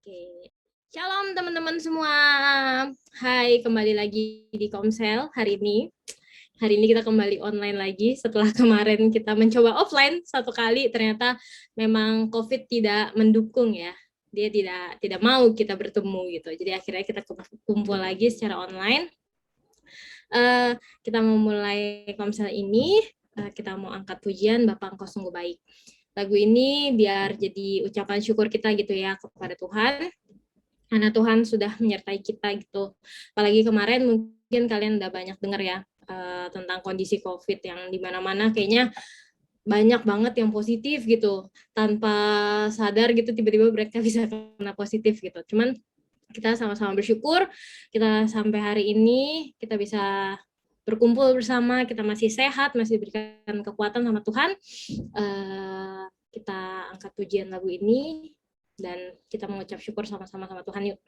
Oke. Shalom teman-teman semua. Hai, kembali lagi di Komsel hari ini. Hari ini kita kembali online lagi setelah kemarin kita mencoba offline satu kali, ternyata memang COVID tidak mendukung ya. Dia tidak mau kita bertemu gitu. Jadi akhirnya kita kumpul lagi secara online. Kita mau mulai Komsel ini, kita mau angkat pujian Bapa Engkau Sungguh Baik. Lagu ini biar jadi ucapan syukur kita gitu ya kepada Tuhan. Karena Tuhan sudah menyertai kita gitu. Apalagi kemarin mungkin kalian udah banyak dengar ya tentang kondisi COVID yang di mana-mana kayaknya banyak banget yang positif gitu. Tanpa sadar gitu tiba-tiba mereka bisa kena positif gitu. Cuman kita sama-sama bersyukur kita sampai hari ini kita bisa berkumpul bersama, kita masih sehat, masih diberikan kekuatan sama Tuhan. Kita angkat pujian lagu ini dan kita mengucap syukur sama-sama sama Tuhan yuk.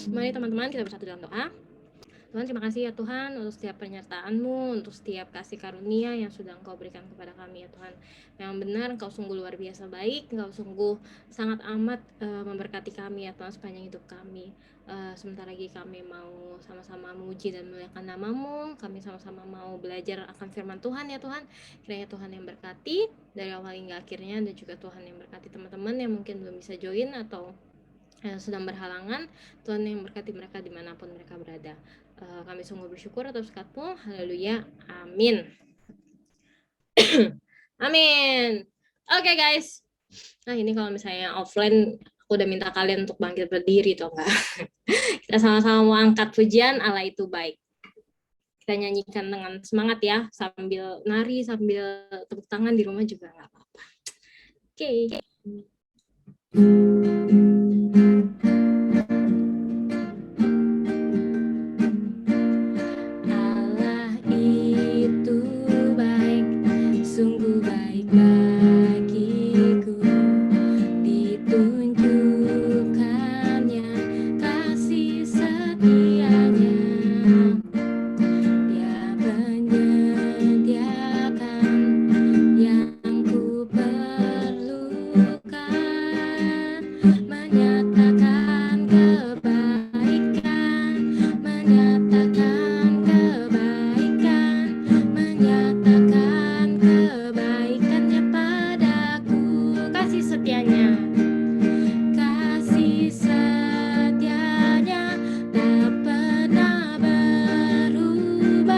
Mari teman-teman kita bersatu dalam doa. Tuhan, terima kasih ya Tuhan untuk setiap penyertaan-Mu, untuk setiap kasih karunia yang sudah Engkau berikan kepada kami ya Tuhan. Yang benar Engkau sungguh luar biasa baik, Engkau sungguh sangat amat memberkati kami ya Tuhan sepanjang hidup kami. Sebentar lagi kami mau sama-sama memuji dan memuliakan nama-Mu, kami sama-sama mau belajar akan firman Tuhan ya Tuhan. Kiranya Tuhan yang berkati dari awal hingga akhirnya, dan juga Tuhan yang berkati teman-teman yang mungkin belum bisa join atau sedang berhalangan. Tuhan yang berkati mereka dimanapun mereka berada. Kami sungguh bersyukur atas berkat-Mu. Haleluya. Amin. Amin. Oke guys. Nah ini kalau misalnya offline aku udah minta kalian untuk bangkit berdiri tuh enggak. Kita sama-sama mau angkat pujian Allah itu baik. Kita nyanyikan dengan semangat ya, sambil nari, sambil tepuk tangan di rumah juga enggak apa-apa. Oke. Allah itu baik, sungguh baik bagiku, ditunjukkannya kasih setianya. Dia menyediakan yang ku perlukan, menyatakan kebaikan, menyatakan kebaikan, menyatakan kebaikannya padaku, kasih setianya. Kasih setianya tak pernah berubah,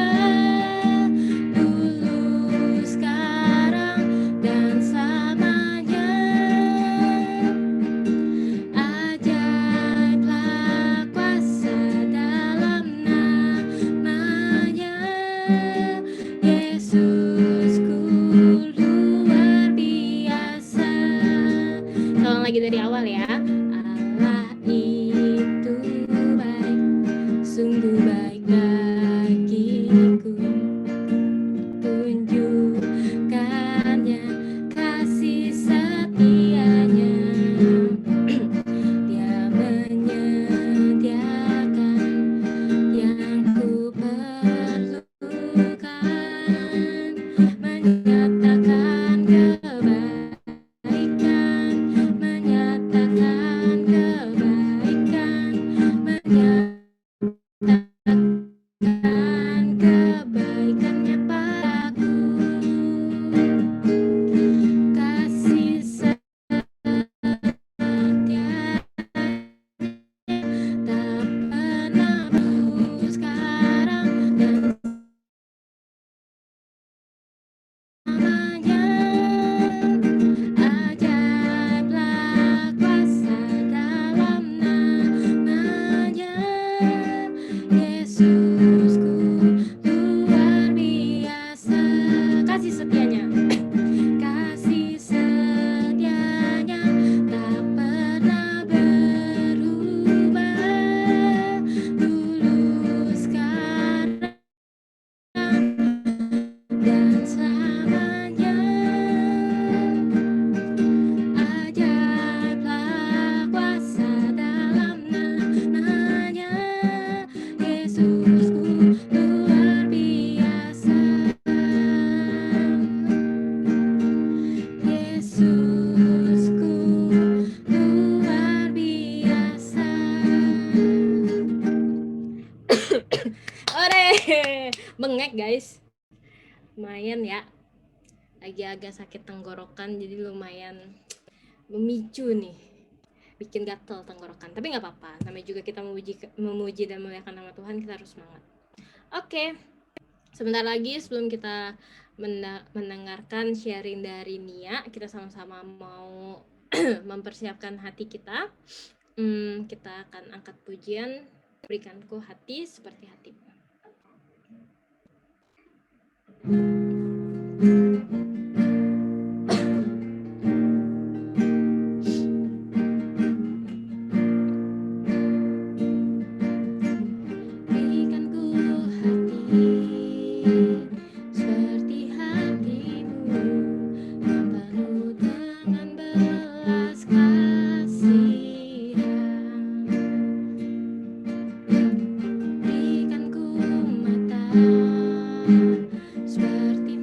dulu, sekarang, dan selamanya. Ajaiblah kuasa dalam namanya, Yesusku luar biasa. Tolong lagi dari awal ya. Allah itu baik, sungguh baik bagiku, tunjukkannya kasih setianya. Dia menyediakan yang ku perlukan, menyatakan kebaikan, menyatakan kebaikan, menyatakan kebaikannya padaku, kasih setianya tak pernah dulu, sekarang, dan selamanya. Ajaiblah kuasa dalam namanya, Yesusku luar biasa. Kasih setianya, kasih setianya tak pernah berubah, dulu, sekarang, dan selamanya. Ajaiblah kuasa dalam namanya, Yesusku luar biasa, Yesusku luar biasa. Ore, bengek guys, lumayan ya, lagi agak sakit tenggorokan jadi lumayan memicu nih, bikin gatel tenggorokan, tapi nggak apa-apa, namanya juga kita memuji dan memuliakan nama Tuhan, kita harus semangat. Oke, sebentar lagi sebelum kita mendengarkan sharing dari Nia, kita sama-sama mau mempersiapkan hati kita. Kita akan angkat pujian, berikanku hati seperti hatimu. Berikanku hati seperti hatimu, yang penuh dengan belas kasihan. Berikanku mata seperti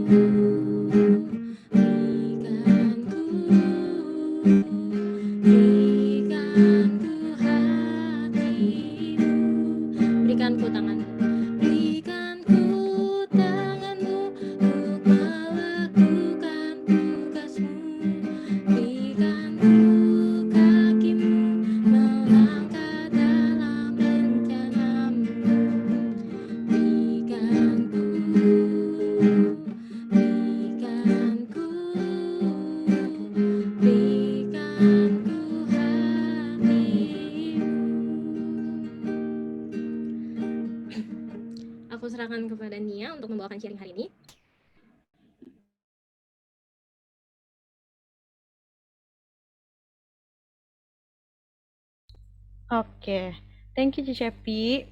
berikanku tanganmu, berikanku tanganmu untuk melakukan tugasmu, berikanku kakimu melangkah dalam rencanamu, berikanku hatimu. Aku serahkan kepada Nia untuk membawakan sharing hari ini. Oke, thank you Cicepi.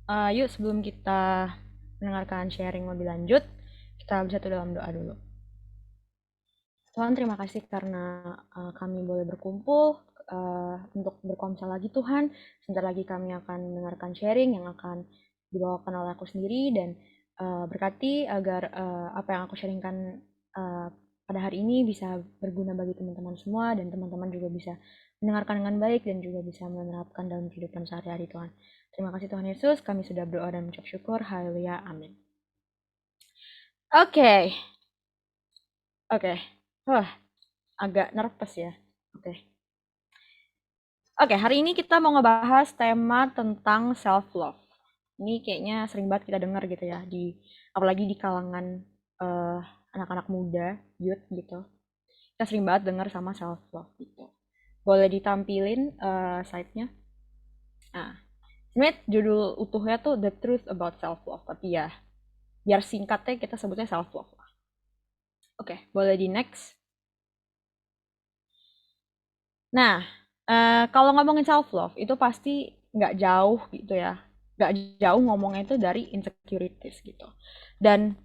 Yuk sebelum kita mendengarkan sharing lebih lanjut, kita bersatu dalam doa dulu. Tuhan, terima kasih karena kami boleh berkumpul untuk berkomsel lagi Tuhan. Sebentar lagi kami akan mendengarkan sharing yang akan dibawakan oleh aku sendiri, dan berkati agar apa yang aku sharingkan pada hari ini bisa berguna bagi teman-teman semua, dan teman-teman juga bisa mendengarkan dengan baik dan juga bisa menerapkan dalam kehidupan sehari-hari Tuhan. Terima kasih Tuhan Yesus, kami sudah berdoa dan mengucap syukur. Haleluya, amin. Oke. Wah, agak nervous ya. Oke, hari ini kita mau ngebahas tema tentang self-love. Ini kayaknya sering banget kita dengar gitu ya, apalagi di kalangan anak-anak muda, youth gitu. Kita sering banget dengar sama self-love gitu. Boleh ditampilin slide-nya? Nah, sebenarnya judul utuhnya tuh The Truth About Self-Love, tapi ya biar singkatnya kita sebutnya self-love lah. Oke, boleh di next. Nah, kalau ngomongin self-love itu pasti nggak jauh gitu ya. Nggak jauh ngomongnya itu dari insecurities gitu. Dan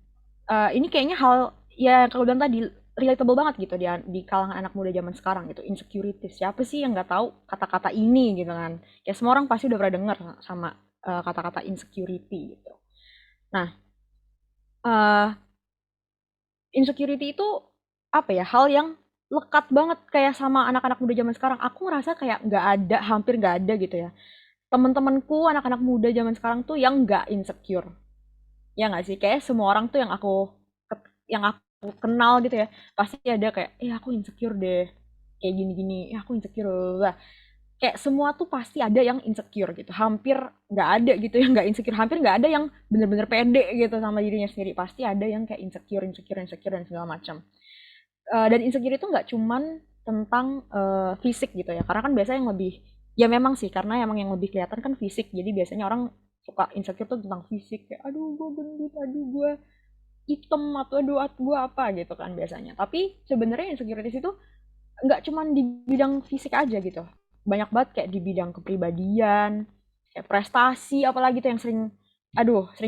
ini kayaknya hal ya kalau bilang tadi relatable banget gitu di kalangan anak muda zaman sekarang gitu, insecurities. Siapa sih yang nggak tahu kata-kata ini gitu kan? Ya semua orang pasti udah pernah dengar sama kata-kata insecurity gitu. Nah, uh, insecurity itu apa ya, hal yang lekat banget kayak sama anak-anak muda zaman sekarang. Aku ngerasa kayak nggak ada, hampir nggak ada gitu ya, teman-temanku anak-anak muda zaman sekarang tuh yang nggak insecure. Ya nggak sih, kayak semua orang tuh yang aku kenal gitu ya, pasti ada kayak aku insecure deh, kayak gini-gini, aku insecure lah. Kayak semua tuh pasti ada yang insecure gitu, hampir nggak ada gitu yang nggak insecure, hampir nggak ada yang bener-bener pede gitu sama dirinya sendiri, pasti ada yang kayak insecure insecure insecure dan segala macam. Dan insecure itu nggak cuman tentang fisik gitu ya, karena kan biasanya yang lebih, ya memang sih karena emang yang lebih kelihatan kan fisik, jadi biasanya orang suka insecure tuh tentang fisik, kayak aduh gue gendut, aduh gue hitam, atau aduh gue apa gitu kan biasanya. Tapi sebenarnya insecurities itu nggak cuman di bidang fisik aja gitu, banyak banget kayak di bidang kepribadian, kayak prestasi apalagi tuh yang sering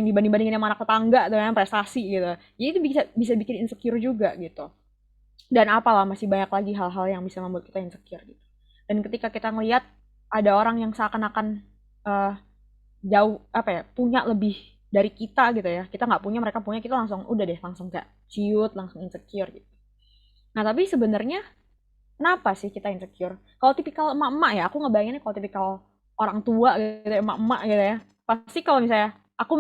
dibanding-bandingin sama anak tetangga tuh yang prestasi gitu, jadi itu bisa bisa bikin insecure juga gitu. Dan apalah, masih banyak lagi hal-hal yang bisa membuat kita insecure gitu. Dan ketika kita ngelihat ada orang yang seakan-akan uh, jauh apa ya, punya lebih dari kita gitu ya, kita nggak punya mereka punya, kita langsung udah deh, langsung kayak ciut, langsung insecure gitu. Nah tapi sebenarnya kenapa sih kita insecure? Kalau tipikal emak-emak ya, aku ngebayanginnya kalau tipikal orang tua gitu, emak-emak gitu ya, pasti kalau misalnya aku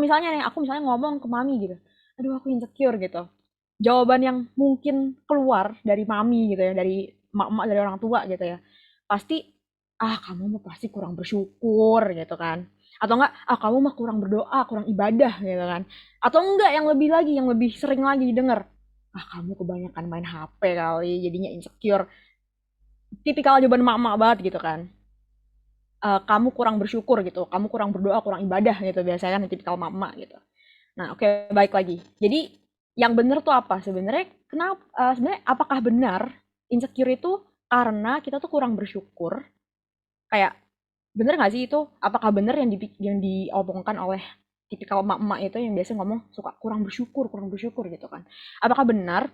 misalnya ngomong ke mami gitu, aduh aku insecure gitu, jawaban yang mungkin keluar dari mami gitu ya, dari emak-emak, dari orang tua gitu ya, pasti kamu mah pasti kurang bersyukur gitu kan, atau enggak kamu mah kurang berdoa, kurang ibadah gitu kan, atau enggak yang lebih lagi, yang lebih sering lagi didengar, kamu kebanyakan main HP kali jadinya insecure. Tipikal jawaban emak-emak banget gitu kan. Kamu kurang bersyukur gitu, kamu kurang berdoa, kurang ibadah gitu, biasanya kan tipikal emak-emak gitu. Nah, oke, baik lagi. Jadi yang benar tuh apa? Sebenarnya sebenarnya apakah benar insecure itu karena kita tuh kurang bersyukur? Kayak bener nggak sih itu? Apakah benar yang diomongkan oleh tipikal emak-emak itu yang biasa ngomong suka kurang bersyukur gitu kan? Apakah benar?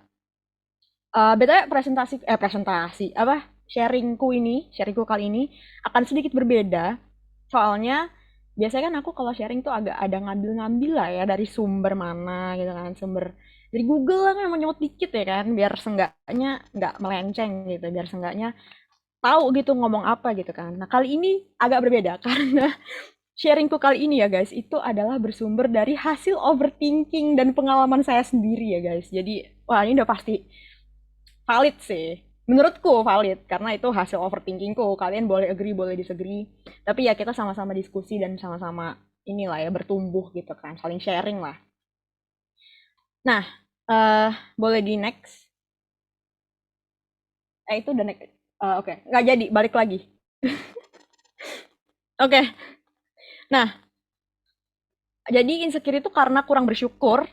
BTW presentasi apa, sharingku kali ini akan sedikit berbeda. Soalnya biasanya kan aku kalau sharing tuh agak ada ngambil-ngambil lah ya dari sumber mana gitu kan, sumber dari Google lah kan mau nyebut dikit ya kan, biar seenggaknya nggak melenceng gitu, biar seenggaknya tahu gitu ngomong apa gitu kan. Nah kali ini agak berbeda karena sharingku kali ini ya guys, itu adalah bersumber dari hasil overthinking dan pengalaman saya sendiri ya guys. Jadi, wah ini udah pasti valid sih. Menurutku valid, karena itu hasil overthinkingku. Kalian boleh agree, boleh disagree. Tapi ya kita sama-sama diskusi dan sama-sama inilah ya, bertumbuh gitu kan. Saling sharing lah. Nah, boleh di next. Itu udah next. Oke, nggak jadi, balik lagi. Oke, nah jadi insecure itu karena kurang bersyukur.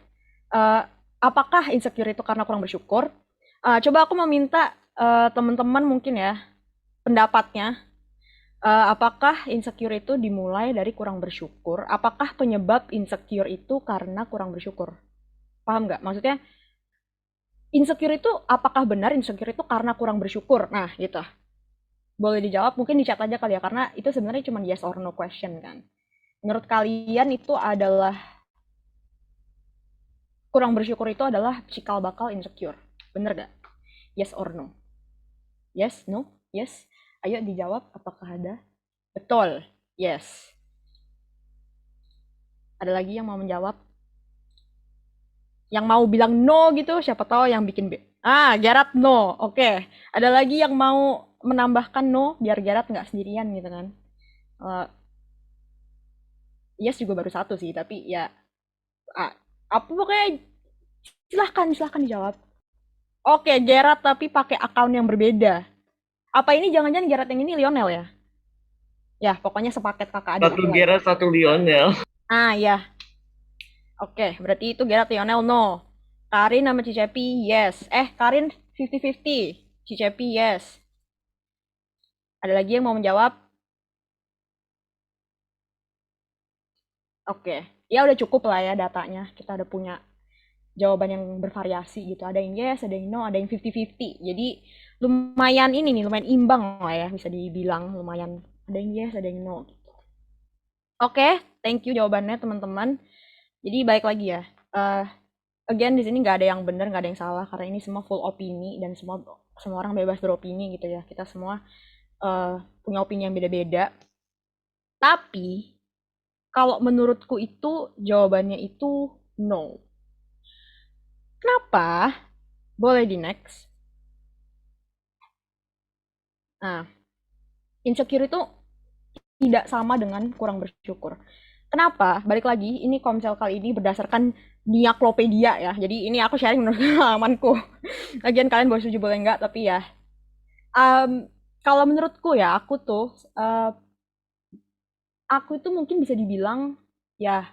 Eh, apakah insecure itu karena kurang bersyukur? Coba aku meminta teman-teman mungkin ya pendapatnya. Apakah insecure itu dimulai dari kurang bersyukur? Apakah penyebab insecure itu karena kurang bersyukur? Paham nggak? Maksudnya insecure itu apakah benar insecure itu karena kurang bersyukur? Nah, gitu. Boleh dijawab, mungkin di chat aja kali ya, karena itu sebenarnya cuma yes or no question kan. Menurut kalian itu adalah kurang bersyukur itu adalah cikal bakal insecure. Bener gak? Yes or no? Yes? No? Yes? Ayo dijawab, apakah ada? Betul. Yes. Ada lagi yang mau menjawab? Yang mau bilang no gitu, siapa tahu yang bikin B. Gerard no. Oke. Ada lagi yang mau menambahkan no, biar Gerard nggak sendirian gitu kan. Uh, yes juga baru satu sih, tapi ya apa pokoknya silahkan dijawab. Oke, Gerard tapi pakai akun yang berbeda. Apa ini jangan-jangan Gerard yang ini Lionel ya? Ya, pokoknya sepaket kakak adik Satu aku lah ya. Gerard, satu Lionel. Ya. Oke, berarti itu Gerard Lionel no. Karin sama Cicepi yes. Karin 50-50. Cicepi yes. Ada lagi yang mau menjawab? Oke. Ya udah cukup lah ya datanya. Kita udah punya jawaban yang bervariasi gitu. Ada yang yes, ada yang no, ada yang 50-50. Jadi lumayan ini nih, lumayan imbang lah ya bisa dibilang. Lumayan ada yang yes, ada yang no gitu. Oke, thank you jawabannya teman-teman. Jadi balik lagi ya. Again di sini nggak ada yang benar, nggak ada yang salah karena ini semua full opini dan semua semua orang bebas beropini gitu ya. Kita semua punya opini yang beda-beda. Tapi kalau menurutku itu jawabannya itu no. Kenapa? Boleh di next. Nah, insecure itu tidak sama dengan kurang bersyukur. Kenapa? Balik lagi, ini komsel kali ini berdasarkan Diaklopedia ya. Jadi ini aku sharing menurut pengalamanku. Lagian kalian boleh setuju boleh enggak, tapi ya. Kalau menurutku ya, aku itu mungkin bisa dibilang ya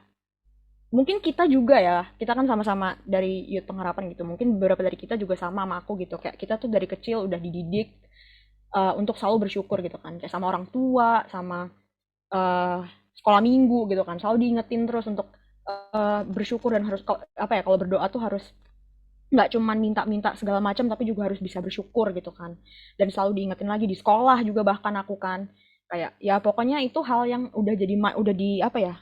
mungkin kita juga ya, kita kan sama-sama dari Youth Pengharapan gitu, mungkin beberapa dari kita juga sama aku gitu, kayak kita tuh dari kecil udah dididik untuk selalu bersyukur gitu kan, kayak sama orang tua, sama sekolah minggu gitu kan, selalu diingetin terus untuk bersyukur dan harus apa ya, kalau berdoa tuh harus nggak cuman minta-minta segala macam tapi juga harus bisa bersyukur gitu kan, dan selalu diingetin lagi di sekolah juga bahkan aku kan kayak ya pokoknya itu hal yang udah di apa ya,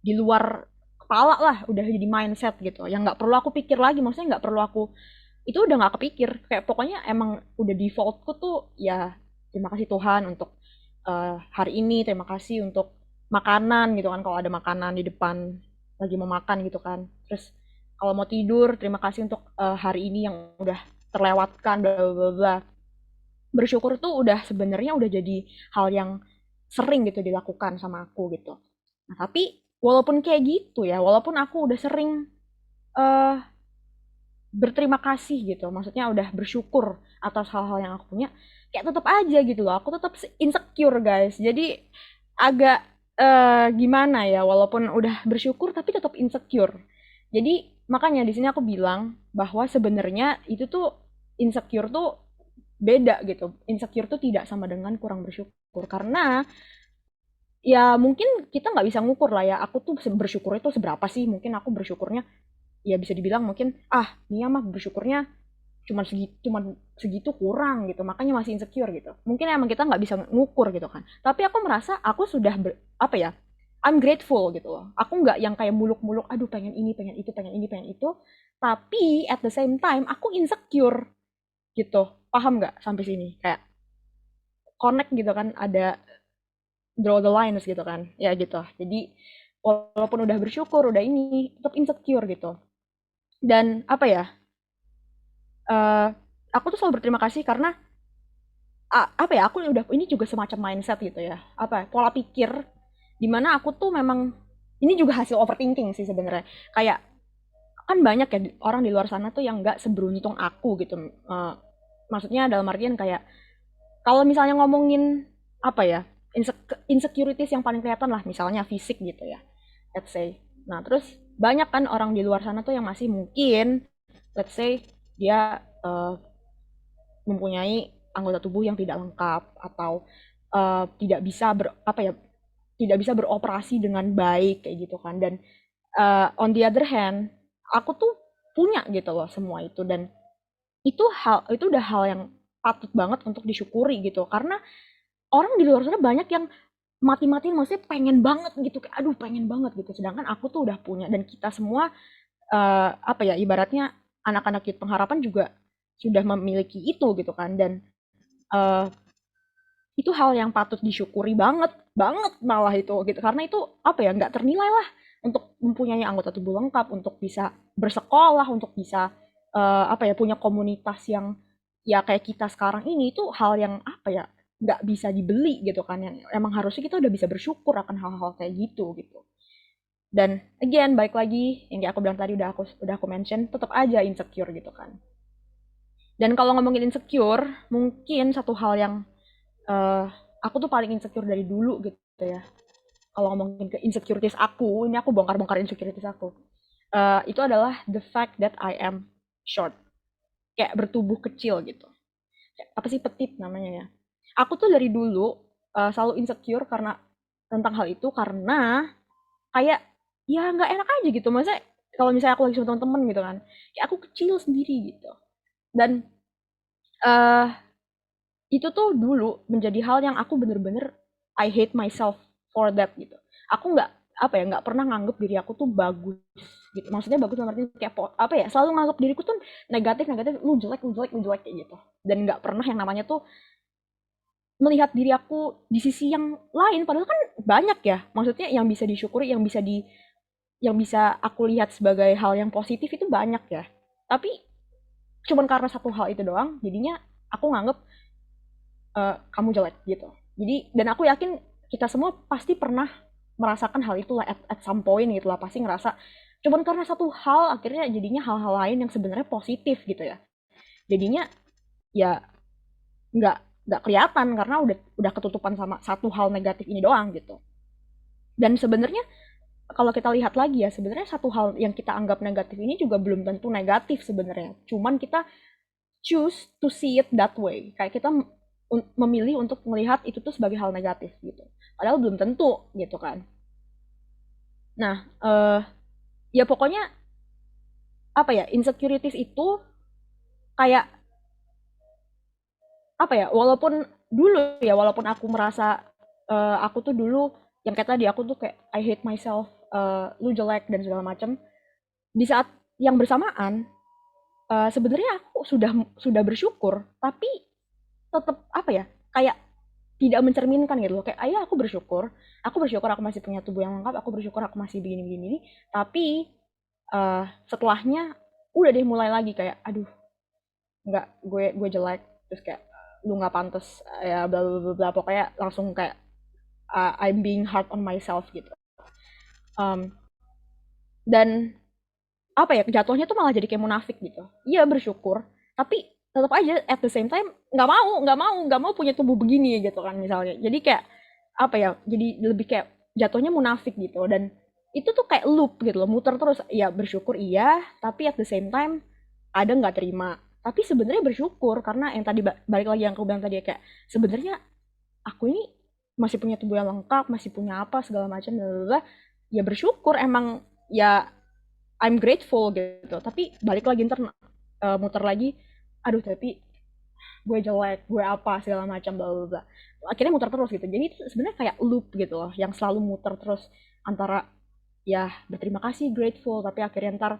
di luar kepala lah, udah jadi mindset gitu yang nggak perlu aku pikir lagi, maksudnya nggak perlu aku itu udah nggak kepikir, kayak pokoknya emang udah defaultku tuh ya terima kasih Tuhan untuk hari ini, terima kasih untuk makanan gitu kan, kalau ada makanan di depan lagi mau makan gitu kan, terus kalau mau tidur terima kasih untuk hari ini yang udah terlewatkan bla bla bla. Bersyukur tuh udah sebenarnya udah jadi hal yang sering gitu dilakukan sama aku gitu. Nah, tapi walaupun kayak gitu ya, walaupun aku udah sering eh berterima kasih gitu, maksudnya udah bersyukur atas hal-hal yang aku punya, kayak tetap aja gitu loh, aku tetap insecure guys. Jadi agak gimana ya, walaupun udah bersyukur tapi tetap insecure. Jadi makanya di sini aku bilang bahwa sebenarnya itu tuh insecure tuh beda gitu. Insecure tuh tidak sama dengan kurang bersyukur karena ya mungkin kita nggak bisa ngukur lah ya. Aku tuh bersyukur itu seberapa sih? Mungkin aku bersyukurnya ya bisa dibilang mungkin Nia mah bersyukurnya cuman segitu kurang gitu, makanya masih insecure gitu. Mungkin emang kita nggak bisa ngukur gitu kan. Tapi aku merasa aku sudah apa ya? I'm grateful gitu loh. Aku nggak yang kayak muluk-muluk, aduh pengen ini, pengen itu, pengen ini, pengen itu. Tapi at the same time aku insecure gitu. Paham nggak sampai sini? Kayak connect gitu kan, ada draw the lines gitu kan. Ya gitu. Jadi walaupun udah bersyukur, udah ini, tetap insecure gitu. Dan apa ya? eh aku tuh selalu berterima kasih karena apa ya? Aku udah ini juga semacam mindset gitu ya. Apa? Pola pikir dimana aku tuh memang ini juga hasil overthinking sih sebenarnya. Kayak kan banyak ya orang di luar sana tuh yang nggak seberuntung aku gitu. Maksudnya dalam artian kayak kalau misalnya ngomongin apa ya insecurities yang paling kelihatan lah misalnya fisik gitu ya, let's say. Nah terus banyak kan orang di luar sana tuh yang masih mungkin let's say dia mempunyai anggota tubuh yang tidak lengkap atau tidak bisa apa ya tidak bisa beroperasi dengan baik kayak gitu kan dan on the other hand aku tuh punya gitu loh semua itu dan itu udah hal yang patut banget untuk disyukuri gitu karena orang di luar sana banyak yang mati-matiin maksudnya pengen banget gitu kayak aduh pengen banget gitu sedangkan aku tuh udah punya dan kita semua apa ya ibaratnya anak-anak Youth Pengharapan juga sudah memiliki itu gitu kan dan eh, itu hal yang patut disyukuri banget banget malah itu gitu karena itu apa ya nggak ternilai lah untuk mempunyai anggota tubuh lengkap untuk bisa bersekolah untuk bisa apa ya punya komunitas yang ya kayak kita sekarang ini itu hal yang apa ya nggak bisa dibeli gitu kan yang emang harusnya kita udah bisa bersyukur akan hal-hal kayak gitu dan again baik lagi yang kayak aku bilang tadi udah aku mention tetap aja insecure gitu kan dan kalau ngomongin insecure mungkin satu hal yang eh aku tuh paling insecure dari dulu gitu ya. Kalau ngomongin ke insecurities aku, ini aku bongkar-bongkar insecurities aku. Itu adalah the fact that I am short, kayak bertubuh kecil gitu. Kayak, apa sih petit namanya ya? Aku tuh dari dulu selalu insecure karena tentang hal itu karena kayak ya nggak enak aja gitu. Maksudnya kalau misalnya aku lagi sama temen-temen gitu kan, kayak aku kecil sendiri gitu. Dan eh itu tuh dulu menjadi hal yang aku bener-bener I hate myself for that gitu. Aku nggak apa ya nggak pernah nganggep diri aku tuh bagus gitu. Maksudnya bagus dalam artian kayak apa ya selalu nganggep diriku tuh negatif negatif lu jelek lu jelek lu jelek kayak gitu. Dan nggak pernah yang namanya tuh melihat diri aku di sisi yang lain padahal kan banyak ya. Maksudnya yang bisa disyukuri yang bisa aku lihat sebagai hal yang positif itu banyak ya. Tapi cuman karena satu hal itu doang jadinya aku nganggep kamu jelek gitu. Jadi dan aku yakin kita semua pasti pernah merasakan hal itu lah at some point gitu lah pasti ngerasa cuman karena satu hal akhirnya jadinya hal-hal lain yang sebenarnya positif gitu ya. Jadinya ya nggak nggak kelihatan karena udah ketutupan sama satu hal negatif ini doang gitu. Dan sebenarnya kalau kita lihat lagi ya sebenarnya satu hal yang kita anggap negatif ini juga belum tentu negatif sebenarnya. Cuman kita choose to see it that way. Kayak kita memilih untuk melihat itu tuh sebagai hal negatif gitu. Padahal belum tentu gitu kan. Nah, ya pokoknya apa ya insecurities itu kayak apa ya walaupun dulu ya walaupun aku merasa aku tuh dulu yang kayak tadi aku tuh kayak I hate myself, lu jelek dan segala macam. Di saat yang bersamaan sebenarnya aku sudah bersyukur tapi tetap apa ya kayak tidak mencerminkan gitu loh kayak ayah aku bersyukur aku masih punya tubuh yang lengkap aku bersyukur aku masih begini begini ini tapi setelahnya udah deh mulai lagi kayak aduh nggak gue jelek terus kayak lu nggak pantas ya bla bla bla bla pokoknya langsung kayak I'm being hard on myself gitu. Um, dan apa ya jatuhnya tuh malah jadi kayak munafik gitu iya bersyukur tapi tetap aja at the same time nggak mau punya tubuh begini gitu kan misalnya jadi kayak apa ya jadi lebih kayak jatuhnya munafik gitu dan itu tuh kayak loop gitu loh muter terus ya bersyukur iya tapi at the same time ada nggak terima tapi sebenarnya bersyukur karena yang tadi balik lagi yang aku bilang tadi ya, kayak sebenarnya aku ini masih punya tubuh yang lengkap masih punya apa segala macam ya bersyukur emang ya I'm grateful gitu tapi balik lagi ntar muter lagi aduh tapi gue jelek, gue apa segala macam bla bla bla. Akhirnya muter terus gitu. Jadi itu sebenarnya kayak loop gitu loh, yang selalu muter terus antara ya berterima kasih, grateful, tapi akhirnya ntar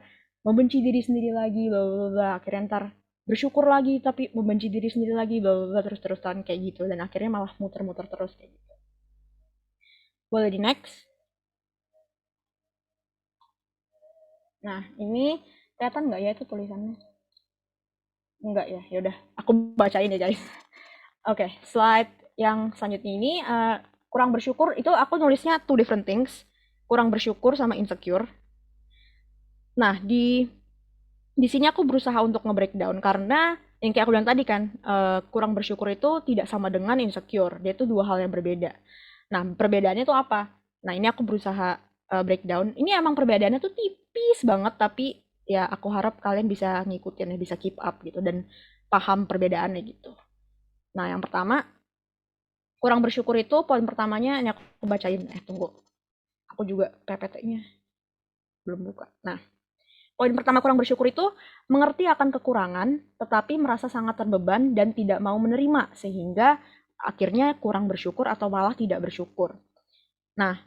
membenci diri sendiri lagi, bla bla bla. Akhirnya ntar bersyukur lagi tapi membenci diri sendiri lagi, bla bla bla, terus-terusan kayak gitu dan akhirnya malah muter-muter terus kayak gitu. Boleh di next. Nah, ini kelihatan nggak ya itu tulisannya? Enggak ya, yaudah aku bacain ya guys. Oke, slide yang selanjutnya ini kurang bersyukur itu aku nulisnya two different things. Kurang bersyukur sama insecure. Nah, di sini aku berusaha untuk nge-breakdown karena yang kayak aku bilang tadi kan, kurang bersyukur itu tidak sama dengan insecure. Dia itu dua hal yang berbeda. Nah, perbedaannya itu apa? Nah, ini aku berusaha breakdown. Ini emang perbedaannya tuh tipis banget, tapi ya aku harap kalian bisa ngikutin ya, bisa keep up gitu dan paham perbedaannya gitu. Nah, yang pertama, kurang bersyukur itu poin pertamanya ini aku bacain. Tunggu. Aku juga PPT-nya belum buka. Nah, poin pertama kurang bersyukur itu mengerti akan kekurangan, tetapi merasa sangat terbeban dan tidak mau menerima, sehingga akhirnya kurang bersyukur atau malah tidak bersyukur. Nah,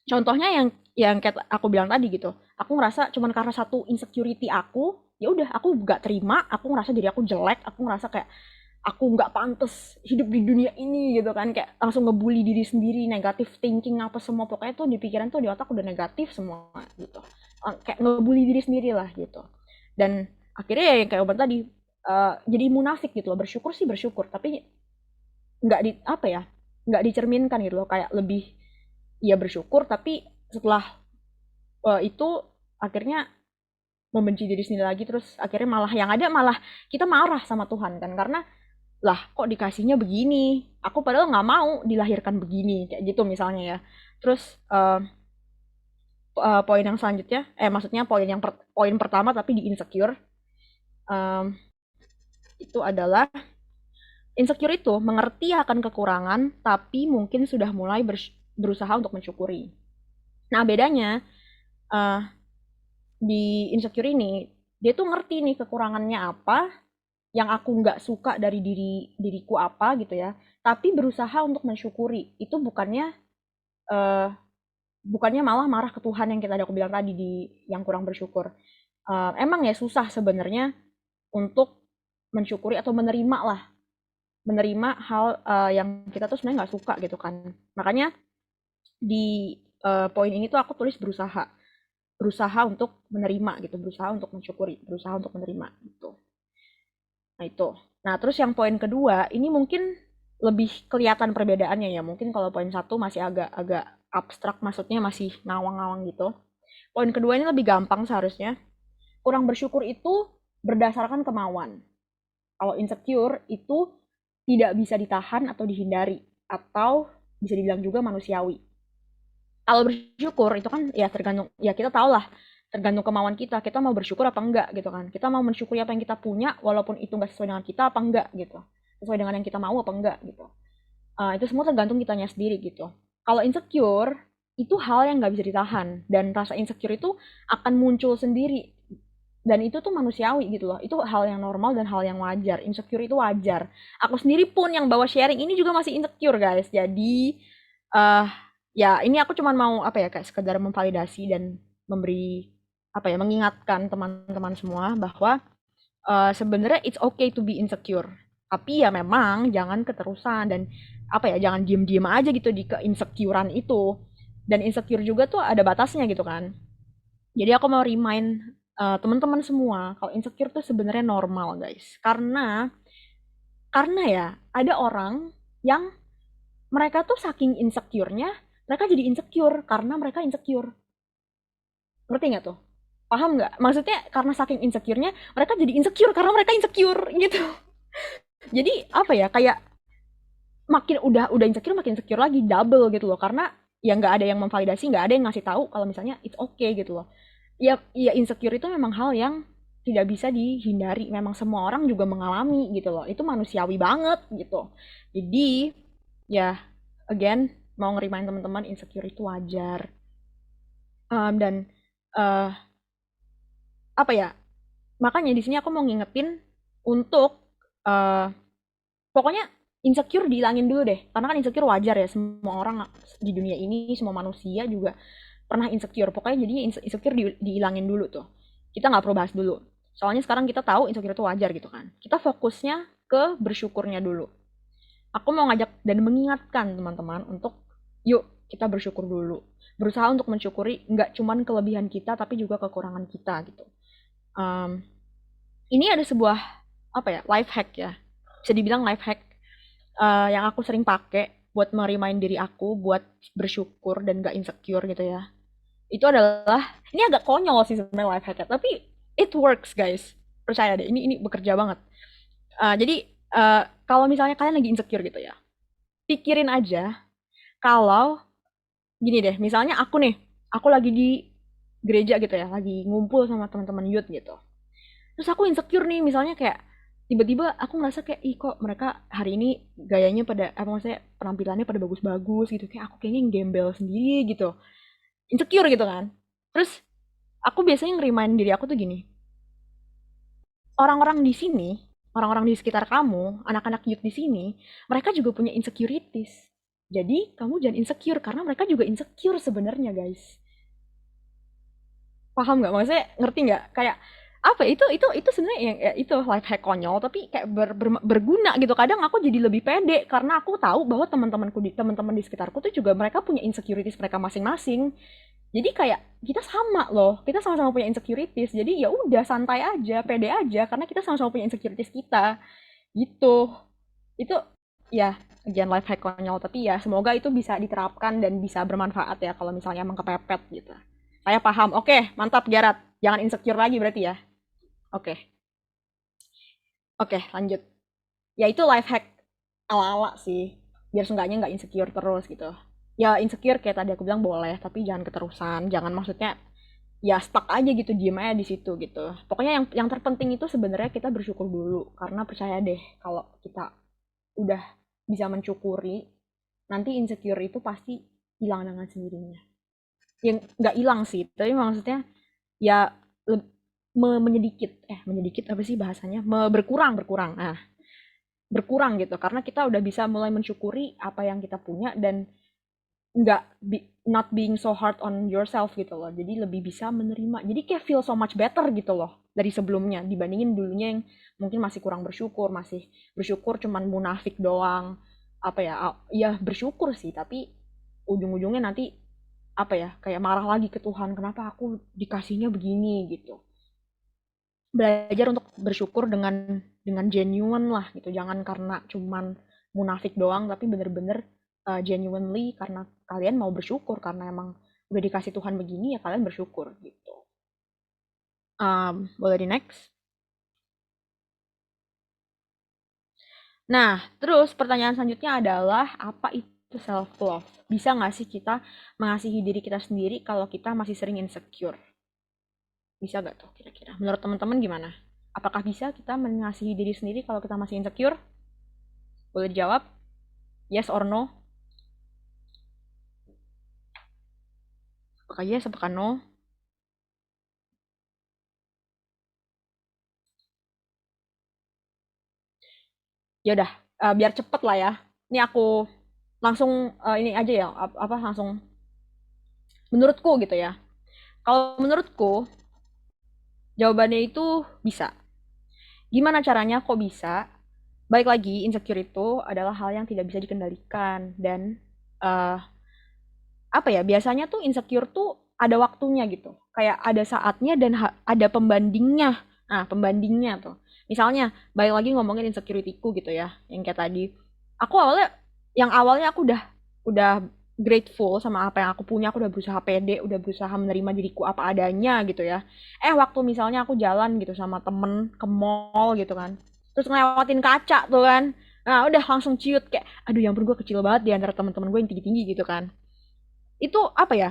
contohnya yang kayak aku bilang tadi gitu, aku ngerasa cuman karena satu insecurity aku, ya udah aku nggak terima, aku ngerasa diri aku jelek, aku ngerasa kayak aku nggak pantas hidup di dunia ini gitu kan, kayak langsung ngebully diri sendiri, negatif thinking apa semua pokoknya tuh di pikiran tuh di otak udah negatif semua gitu. Kayak ngebully diri sendiri lah gitu. Dan akhirnya ya yang kayak obat tadi jadi munafik gitu loh. Bersyukur sih bersyukur, tapi nggak di apa ya, nggak dicerminkan gitu loh, kayak lebih ya bersyukur tapi setelah itu akhirnya membenci diri sendiri lagi, terus akhirnya malah yang ada malah kita marah sama Tuhan kan, karena lah kok dikasihnya begini, aku padahal nggak mau dilahirkan begini kayak gitu misalnya ya. Terus poin yang selanjutnya maksudnya poin pertama tapi di insecure, um, itu adalah insecure itu mengerti akan kekurangan tapi mungkin sudah mulai berusaha untuk mensyukuri. Nah bedanya uh, di insecure ini dia tuh ngerti nih kekurangannya apa, yang aku nggak suka dari diriku apa gitu ya, tapi berusaha untuk mensyukuri. Itu eh, bukannya malah marah ke Tuhan yang kita ada aku bilang tadi di yang kurang bersyukur. Emang ya susah sebenarnya untuk mensyukuri atau menerima hal yang kita tuh sebenarnya nggak suka gitu kan. Makanya di poin ini tuh aku tulis berusaha untuk menerima gitu, berusaha untuk mensyukuri, berusaha untuk menerima gitu. Nah itu. Nah terus yang poin kedua ini mungkin lebih kelihatan perbedaannya ya. Mungkin kalau poin satu masih agak-agak abstrak, maksudnya masih ngawang-ngawang gitu. Poin kedua ini lebih gampang seharusnya. Kurang bersyukur itu berdasarkan kemauan. Kalau insecure itu tidak bisa ditahan atau dihindari, atau bisa dibilang juga manusiawi. Kalau bersyukur itu kan ya tergantung, ya kita tahu lah, tergantung kemauan kita mau bersyukur apa enggak gitu kan, kita mau mensyukuri apa yang kita punya walaupun itu nggak sesuai dengan kita apa enggak gitu, sesuai dengan yang kita mau apa enggak gitu. Itu semua tergantung kitanya sendiri gitu. Kalau insecure itu hal yang nggak bisa ditahan dan rasa insecure itu akan muncul sendiri, dan itu tuh manusiawi gitu loh, itu hal yang normal dan hal yang wajar. Insecure itu wajar, aku sendiri pun yang bawa sharing ini juga masih insecure guys. Jadi uh, ya ini aku cuman mau apa ya, kayak sekedar memvalidasi dan memberi apa ya, mengingatkan teman-teman semua bahwa sebenarnya it's okay to be insecure, tapi ya memang jangan keterusan dan apa ya, jangan diem-diem aja gitu di keinsecurean itu. Dan insecure juga tuh ada batasnya gitu kan. Jadi aku mau remind teman-teman semua kalau insecure tuh sebenarnya normal guys, karena ya ada orang yang mereka tuh saking insecure-nya mereka jadi insecure karena mereka insecure. Ngerti nggak tuh? Paham nggak? Maksudnya karena saking insecure-nya mereka jadi insecure karena mereka insecure gitu. Jadi apa ya, kayak makin udah insecure makin insecure lagi, double gitu loh, karena ya nggak ada yang memvalidasi, nggak ada yang ngasih tahu kalau misalnya it's okay gitu loh. Ya ya insecure itu memang hal yang tidak bisa dihindari, memang semua orang juga mengalami gitu loh, itu manusiawi banget gitu. Jadi ya again mau ngerimain teman-teman, insecure itu wajar. Dan eh apa ya, makanya di sini aku mau ngingetin untuk eh pokoknya insecure dihilangin dulu deh, karena kan insecure wajar ya, semua orang di dunia ini, semua manusia juga pernah insecure. Pokoknya jadinya insecure dihilangin dulu tuh, kita nggak perlu bahas dulu, soalnya sekarang kita tahu insecure itu wajar gitu kan. Kita fokusnya ke bersyukurnya dulu. Aku mau ngajak dan mengingatkan teman-teman untuk yuk kita bersyukur dulu, berusaha untuk mensyukuri nggak cuman kelebihan kita tapi juga kekurangan kita gitu. Em, ini ada sebuah apa ya, life hack ya, bisa dibilang life hack, yang aku sering pakai buat merimain diri aku buat bersyukur dan gak insecure gitu ya. Itu adalah, ini agak konyol sih sebenarnya life hacknya, tapi it works guys. Percaya deh, ini bekerja banget. Jadi kalau misalnya kalian lagi insecure gitu ya, pikirin aja kalau gini deh, misalnya aku lagi di gereja gitu ya, lagi ngumpul sama teman-teman youth gitu. Terus aku insecure nih, misalnya kayak tiba-tiba aku ngerasa kayak ih kok mereka hari ini gayanya pada apa, maksudnya penampilannya pada bagus-bagus gitu, kayak aku kayaknya yang gembel sendiri gitu, insecure gitu kan. Terus aku biasanya ngerimain diri aku tuh gini, orang-orang di sini, orang-orang di sekitar kamu, anak-anak youth di sini, mereka juga punya insecurities. Jadi kamu jangan insecure karena mereka juga insecure sebenarnya guys. Paham nggak? Maksudnya ngerti nggak? Kayak apa ya, itu sebenarnya yang ya, itu life hack konyol tapi kayak berguna gitu. Kadang aku jadi lebih pede karena aku tahu bahwa teman-teman di sekitarku tuh juga mereka punya insecurities mereka masing-masing. Jadi kayak kita sama loh, kita sama-sama punya insecurities. Jadi ya udah santai aja, pede aja karena kita sama-sama punya insecurities kita. Gitu. Itu ya again life hack konyol tapi ya semoga itu bisa diterapkan dan bisa bermanfaat ya kalau misalnya emang kepepet gitu. Saya paham. Oke, mantap Jarat. Jangan insecure lagi berarti ya. Oke. Oke, lanjut. Ya itu life hack ala-ala sih. Biar seenggaknya nggak insecure terus gitu. Ya insecure kayak tadi aku bilang boleh, tapi jangan keterusan. Jangan maksudnya ya stuck aja gitu, diem aja di situ gitu. Pokoknya yang terpenting itu sebenarnya kita bersyukur dulu. Karena percaya deh, kalau kita udah bisa mensyukuri, nanti insecure itu pasti hilang dengan sendirinya. Yang nggak hilang sih, tapi maksudnya ya menyedikit, menyedikit apa sih bahasanya, berkurang berkurang, nah berkurang gitu karena kita udah bisa mulai mensyukuri apa yang kita punya dan nggak not being so hard on yourself gitu loh, jadi lebih bisa menerima, jadi kayak feel so much better gitu loh dari sebelumnya dibandingin dulunya yang mungkin masih kurang bersyukur, masih bersyukur cuman munafik doang, apa ya, ya bersyukur sih tapi ujung-ujungnya nanti apa ya, kayak marah lagi ke Tuhan kenapa aku dikasihnya begini gitu. Belajar untuk bersyukur dengan genuine lah gitu, jangan karena cuman munafik doang tapi bener-bener genuinely karena kalian mau bersyukur karena emang udah dikasih Tuhan begini ya kalian bersyukur gitu. Boleh di next. Nah terus pertanyaan selanjutnya adalah apa itu self love, bisa nggak sih kita mengasihi diri kita sendiri kalau kita masih sering insecure? Bisa gak tuh kira-kira? Menurut teman-teman gimana? Apakah bisa kita mengasihi diri sendiri kalau kita masih insecure? Boleh dijawab? Yes or no? Apakah yes, apakah no? Ya udah, biar cepet lah ya. Ini aku langsung ini aja ya, apa langsung menurutku gitu ya. Kalau menurutku jawabannya itu bisa. Gimana caranya kok bisa? Baik lagi, insecure itu adalah hal yang tidak bisa dikendalikan dan eh, apa ya, biasanya tuh insecure tuh ada waktunya gitu, kayak ada saatnya dan ada pembandingnya. Nah pembandingnya tuh misalnya balik lagi ngomongin insecurity-ku gitu ya, yang kayak tadi aku awalnya aku udah grateful sama apa yang aku punya, aku udah berusaha pede, udah berusaha menerima diriku apa adanya gitu ya. Waktu misalnya aku jalan gitu sama temen ke mall gitu kan, terus ngelewatin kaca tuh kan, nah udah langsung ciut kayak aduh yang gue kecil banget di antara teman-teman gue yang tinggi-tinggi gitu kan. Itu apa ya,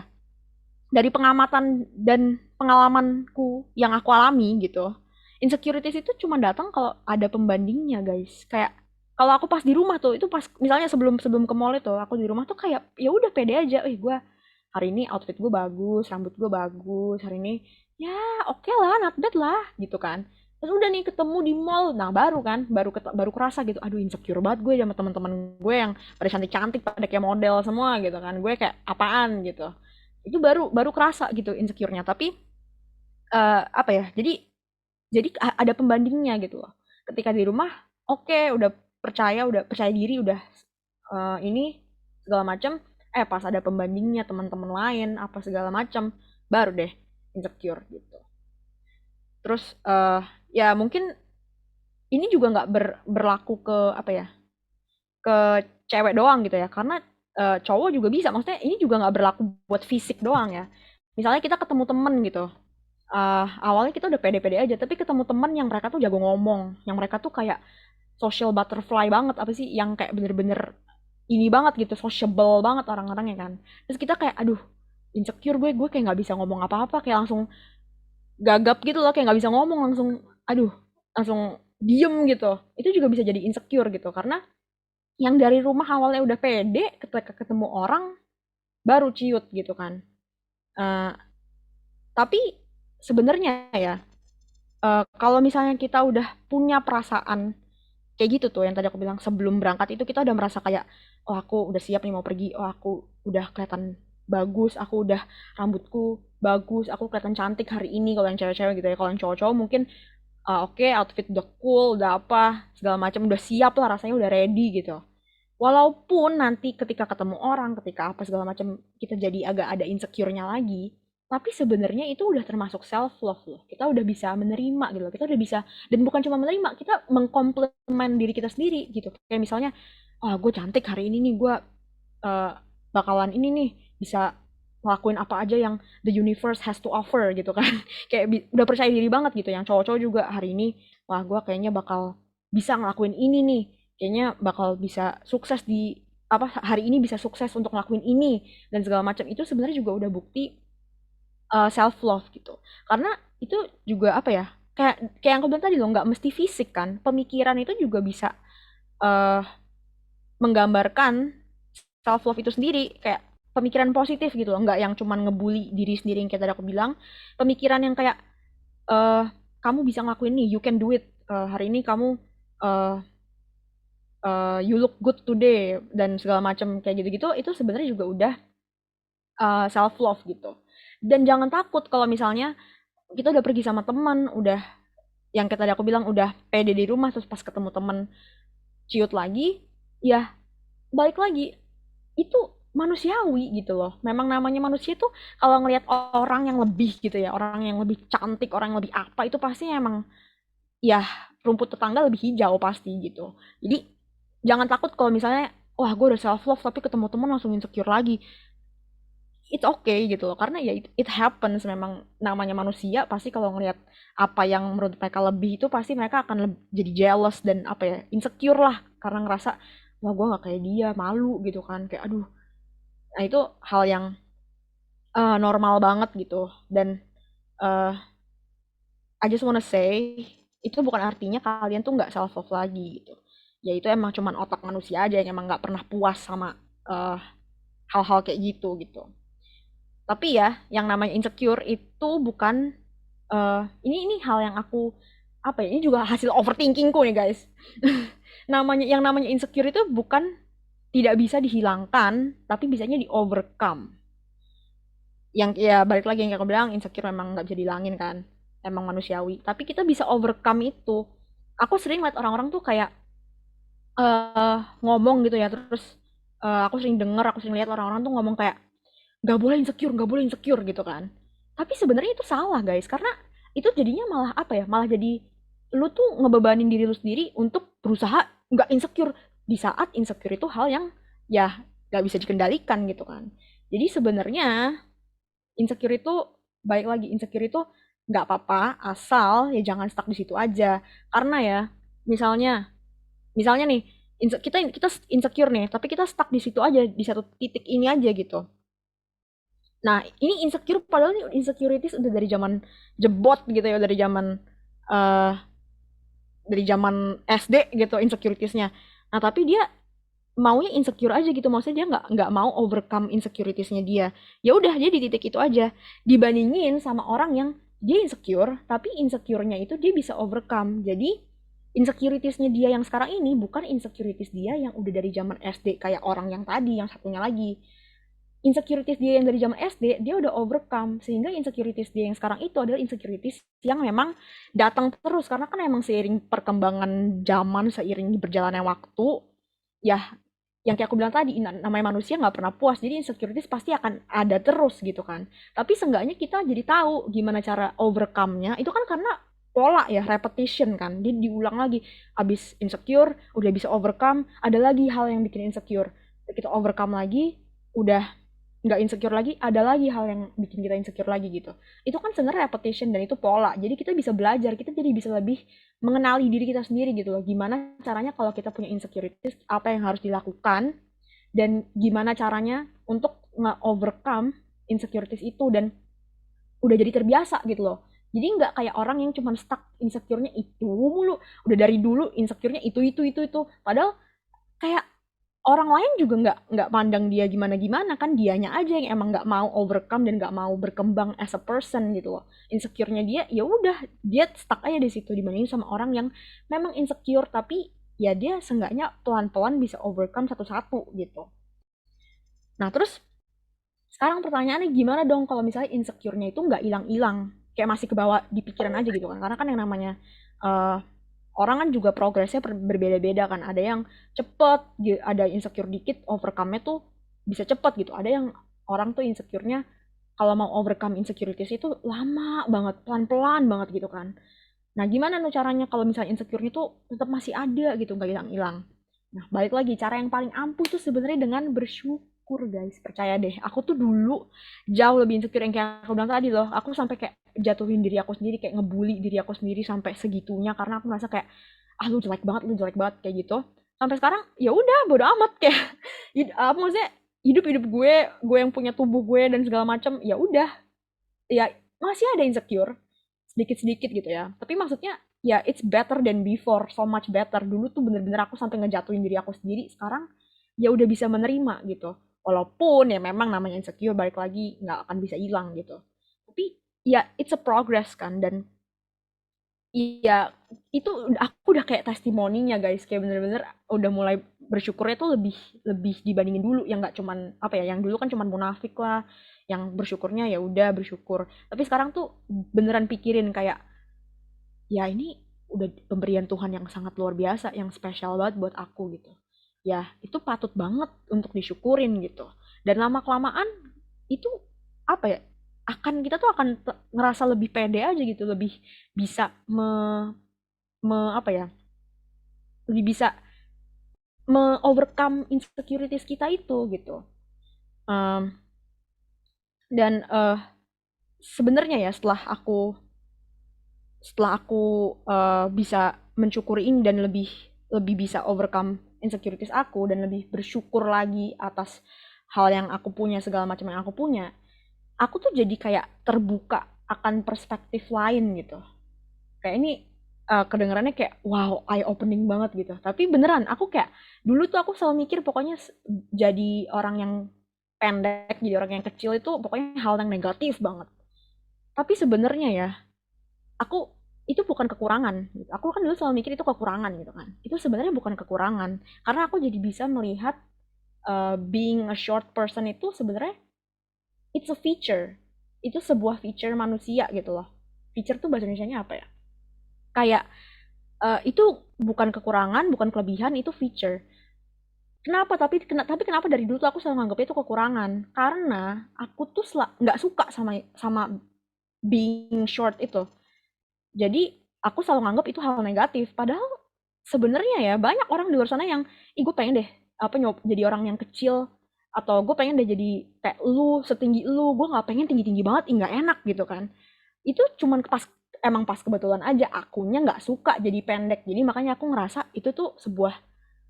dari pengamatan dan pengalamanku yang aku alami gitu, insecurities itu cuma datang kalau ada pembandingnya guys. Kayak kalau aku pas di rumah tuh, itu pas misalnya sebelum sebelum ke mall itu aku di rumah tuh kayak ya udah pede aja, gue hari ini outfit gue bagus, rambut gue bagus hari ini, ya oke lah, not bad lah gitu kan. Terus udah nih ketemu di mall, nah baru kan, baru kerasa gitu, aduh insecure banget gue sama teman-teman gue yang pada cantik-cantik, pada kayak model semua gitu kan, gue kayak apaan gitu. Itu baru baru kerasa gitu insecure-nya. Tapi apa ya? Jadi ada pembandingnya gitu loh. Ketika di rumah, oke, udah percaya diri, udah ini segala macam. Pas ada pembandingnya teman-teman lain apa segala macam, baru deh insecure gitu. Terus ya mungkin ini juga nggak berlaku ke apa ya, ke cewek doang gitu ya, karena cowok juga bisa. Maksudnya ini juga nggak berlaku buat fisik doang ya. Misalnya kita ketemu temen gitu, awalnya kita udah pede-pede aja, tapi ketemu temen yang mereka tuh jago ngomong, yang mereka tuh kayak social butterfly banget, apa sih, yang kayak bener-bener ini banget gitu, sociable banget orang-orangnya kan. Terus kita kayak, aduh, insecure gue kayak nggak bisa ngomong apa-apa, kayak langsung gagap gitu loh, kayak nggak bisa ngomong, langsung, aduh, langsung diem gitu. Itu juga bisa jadi insecure gitu, karena yang dari rumah awalnya udah pede, ketika ketemu orang, baru ciut gitu kan. Eh, tapi sebenarnya ya, kalau misalnya kita udah punya perasaan kayak gitu tuh yang tadi aku bilang, sebelum berangkat itu kita udah merasa kayak, oh aku udah siap nih mau pergi, oh aku udah kelihatan bagus, aku udah rambutku bagus, aku kelihatan cantik hari ini kalau yang cewek-cewek gitu ya. Kalau yang cowok-cowok mungkin oke, outfit udah cool, udah apa segala macam, udah siap lah, rasanya udah ready gitu. Walaupun nanti ketika ketemu orang, ketika apa segala macam, kita jadi agak ada insecure-nya lagi, tapi sebenarnya itu udah termasuk self love loh. Kita udah bisa menerima gitu loh. Kita udah bisa, dan bukan cuma menerima, kita mengkomplimen diri kita sendiri gitu. Kayak misalnya, ah gue cantik hari ini nih, gue eh, bakalan ini nih bisa ngelakuin apa aja yang the universe has to offer gitu kan. Kayak udah percaya diri banget gitu. Yang cowok-cowok juga hari ini, wah gue kayaknya bakal bisa ngelakuin ini nih, kayaknya bakal bisa sukses di apa, hari ini bisa sukses untuk ngelakuin ini dan segala macam. Itu sebenarnya juga udah bukti self love gitu. Karena itu juga apa ya, kayak yang aku bilang tadi loh, nggak mesti fisik kan, pemikiran itu juga bisa eh, menggambarkan self love itu sendiri. Kayak pemikiran positif gitu loh, nggak yang cuman ngebully diri sendiri yang kayak tadi aku bilang. Pemikiran yang kayak eh kamu bisa ngelakuin nih, you can do it. Hari ini kamu eh you look good today dan segala macam kayak gitu-gitu, itu sebenarnya juga udah self love gitu. Dan jangan takut kalau misalnya kita udah pergi sama teman, udah yang kayak tadi aku bilang udah pede di rumah, terus pas ketemu teman ciut lagi, ya balik lagi, itu manusiawi gitu loh. Memang namanya manusia tuh kalau ngelihat orang yang lebih gitu ya, orang yang lebih cantik, orang yang lebih apa, itu pasti emang ya rumput tetangga lebih hijau pasti gitu. Jadi jangan takut kalau misalnya, wah gue udah self love tapi ketemu teman langsung insecure lagi. It's okay gitu loh, karena ya it happens. Memang namanya manusia, pasti kalau ngelihat apa yang menurut mereka lebih, itu pasti mereka akan jadi jealous dan apa ya, insecure lah, karena ngerasa wah gue nggak kayak dia, malu gitu kan, kayak aduh. Nah itu hal yang normal banget gitu. Dan uh, I just wanna say, itu bukan artinya kalian tuh nggak self love lagi gitu. Ya itu emang cuman otak manusia aja yang emang nggak pernah puas sama uh, hal-hal kayak gitu gitu. Tapi ya, yang namanya insecure itu bukan ini hal yang aku apa ya? Ini juga hasil overthinkingku nih guys. Yang namanya insecure itu bukan tidak bisa dihilangkan, tapi bisanya di overcome. Yang ya balik lagi yang aku bilang, insecure memang nggak bisa dihilangin kan, emang manusiawi. Tapi kita bisa overcome itu. Aku sering liat orang-orang tuh kayak ngomong gitu ya, terus aku sering denger, aku sering lihat orang-orang tuh ngomong kayak nggak boleh insecure gitu kan. Tapi sebenarnya itu salah guys, karena itu jadinya malah apa ya, malah jadi lu tuh ngebebanin diri lu sendiri untuk berusaha nggak insecure, di saat insecure itu hal yang ya nggak bisa dikendalikan gitu kan. Jadi sebenarnya insecure itu, baik lagi, insecure itu nggak apa-apa, asal ya jangan stuck di situ aja. Karena ya misalnya misalnya nih, kita kita insecure nih, tapi kita stuck di situ aja, di satu titik ini aja gitu. Nah, ini insecure, padahal ini insecurities udah dari zaman jebot gitu ya, eh SD gitu insecuritiesnya. Nah, tapi dia maunya insecure aja gitu, maksudnya dia nggak mau overcome insecuritiesnya dia. Ya udah, dia di titik itu aja, dibandingin sama orang yang dia insecure, tapi insecure-nya itu dia bisa overcome. Jadi insecurities-nya dia yang sekarang ini bukan insecurities dia yang udah dari zaman SD kayak orang yang tadi, yang satunya lagi. Insecurities dia yang dari zaman SD, dia udah overcome. Sehingga insecurities dia yang sekarang itu adalah insecurities yang memang datang terus. Karena kan emang seiring perkembangan zaman, seiring berjalannya waktu, ya yang kayak aku bilang tadi, namanya manusia nggak pernah puas. Jadi insecurities pasti akan ada terus gitu kan. Tapi seenggaknya kita jadi tahu gimana cara overcome-nya. Itu kan karena pola ya, repetition kan. Dia diulang lagi. Abis insecure, udah bisa overcome, ada lagi hal yang bikin insecure. Kita overcome lagi, udah nggak insecure lagi, ada lagi hal yang bikin kita insecure lagi gitu. Itu kan sebenarnya repetition dan itu pola. Jadi kita bisa belajar, kita jadi bisa lebih mengenali diri kita sendiri gitu loh. Gimana caranya kalau kita punya insecurities, apa yang harus dilakukan, dan gimana caranya untuk nge-overcome insecurities itu, dan udah jadi terbiasa gitu loh. Jadi nggak kayak orang yang cuma stuck insecure-nya itu mulu. Udah dari dulu insecure-nya itu. Padahal kayak orang lain juga nggak pandang dia gimana gimana kan, dianya aja yang emang nggak mau overcome dan nggak mau berkembang as a person gitu loh. Insecure-nya dia ya udah, dia stuck aja di situ dibandingin sama orang yang memang insecure tapi ya dia seenggaknya pelan-pelan bisa overcome satu-satu gitu. Nah terus sekarang pertanyaannya gimana dong kalau misalnya insecure-nya itu nggak hilang-hilang, kayak masih kebawa di pikiran aja gitu kan, karena kan yang namanya eh, orang kan juga progresnya berbeda-beda kan. Ada yang cepet, ada insecure dikit, overcome-nya tuh bisa cepet gitu. Ada yang orang tuh insecure-nya kalau mau overcome insecurities itu lama banget, pelan-pelan banget gitu kan. Nah, gimana nih caranya kalau misalnya insecure-nya tuh tetap masih ada gitu, nggak hilang-hilang. Nah, balik lagi, cara yang paling ampuh tuh sebenarnya dengan bersyukur, guys. Percaya deh, aku tuh dulu jauh lebih insecure yang kayak aku bilang tadi loh. Aku sampai kayak jatuhin diri aku sendiri, kayak ngebully diri aku sendiri sampai segitunya karena aku merasa kayak ah lu jelek banget kayak gitu. Sampai sekarang ya udah bodo amat kayak maksudnya hidup gue yang punya tubuh gue dan segala macam, ya udah, ya masih ada insecure sedikit-sedikit gitu ya. Tapi maksudnya ya it's better than before, so much better. Dulu tuh bener-bener aku sampai ngejatuhin diri aku sendiri. Sekarang ya udah bisa menerima gitu. Walaupun ya memang namanya insecure balik lagi nggak akan bisa hilang gitu. Tapi ya it's a progress kan, dan iya itu aku udah kayak testimoninya guys, kayak bener-bener udah mulai bersyukurnya tuh lebih lebih dibandingin dulu yang nggak cuman apa ya, yang dulu kan cuman munafik lah, yang bersyukurnya ya udah bersyukur, tapi sekarang tuh beneran pikirin kayak ya ini udah pemberian Tuhan yang sangat luar biasa, yang spesial banget buat aku gitu. Ya, itu patut banget untuk disyukurin gitu. Dan lama-kelamaan itu apa ya? Kita tuh akan ngerasa lebih pede aja gitu, lebih bisa apa ya? Lebih bisa overcome insecurities kita itu gitu. Um, dan sebenarnya ya setelah aku bisa mensyukuri ini dan lebih lebih bisa overcome insecurities aku dan lebih bersyukur lagi atas hal yang aku punya, segala macam yang aku punya, aku tuh jadi kayak terbuka akan perspektif lain gitu. Kayak ini kedengarannya kayak wow, eye opening banget gitu. Tapi beneran aku kayak dulu tuh aku selalu mikir pokoknya jadi orang yang pendek, jadi orang yang kecil itu pokoknya hal yang negatif banget. Tapi sebenarnya ya aku itu bukan kekurangan gitu. Aku kan dulu selalu mikir itu kekurangan gitu kan. Itu sebenarnya bukan kekurangan karena aku jadi bisa melihat being a short person itu sebenarnya it's a feature. Itu sebuah feature manusia gitu loh. Feature tuh bahasa Indonesianya apa ya? Kayak itu bukan kekurangan, bukan kelebihan, itu feature. Kenapa? Tapi kenapa dari dulu tuh aku selalu nganggapnya itu kekurangan? Karena aku tuh nggak suka sama sama being short itu. Jadi aku selalu nganggap itu hal negatif. Padahal sebenarnya ya banyak orang di luar sana yang, ih gue pengen deh apa jadi orang yang kecil, atau gue pengen deh jadi kayak lu, setinggi lu. Gue nggak pengen tinggi tinggi banget, nggak enak gitu kan. Itu cuman emang pas kebetulan aja akunya nggak suka jadi pendek. Jadi makanya aku ngerasa itu tuh sebuah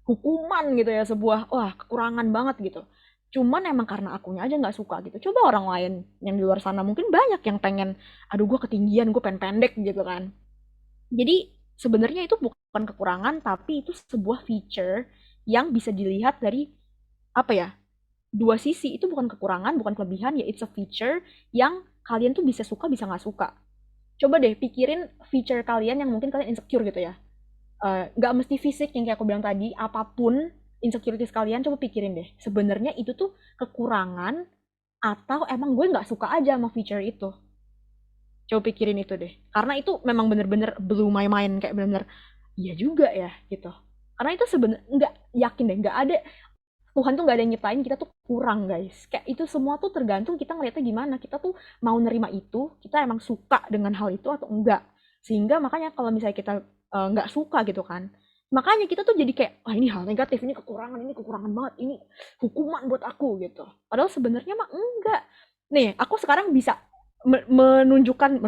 hukuman gitu ya, sebuah wah kekurangan banget gitu. Cuman emang karena akunya aja nggak suka gitu. Coba orang lain yang di luar sana mungkin banyak yang pengen, aduh gue ketinggian, gue pengen pendek gitu kan. Jadi sebenarnya itu bukan kekurangan, tapi itu sebuah feature yang bisa dilihat dari apa ya? Dua sisi. Itu bukan kekurangan, bukan kelebihan, ya it's a feature yang kalian tuh bisa suka, bisa nggak suka. Coba deh pikirin feature kalian yang mungkin kalian insecure gitu ya. Nggak mesti fisik yang kayak aku bilang tadi, apapun insecurities kalian coba pikirin deh. Sebenarnya itu tuh kekurangan atau emang gue nggak suka aja sama feature itu. Coba pikirin itu deh. Karena itu memang bener-bener blew my mind kayak bener-bener iya juga ya gitu. Karena itu sebenarnya nggak yakin deh, nggak ada Tuhan tuh nggak ada yang nyiptain kita tuh kurang guys. Kayak itu semua tuh tergantung kita ngeliatnya gimana. Kita tuh mau nerima itu, kita emang suka dengan hal itu atau enggak. Sehingga makanya kalau misalnya kita nggak suka gitu kan, makanya kita tuh jadi kayak, wah ini hal negatif, ini kekurangan banget, ini hukuman buat aku gitu. Padahal sebenarnya mah enggak. Nih, aku sekarang bisa menunjukkan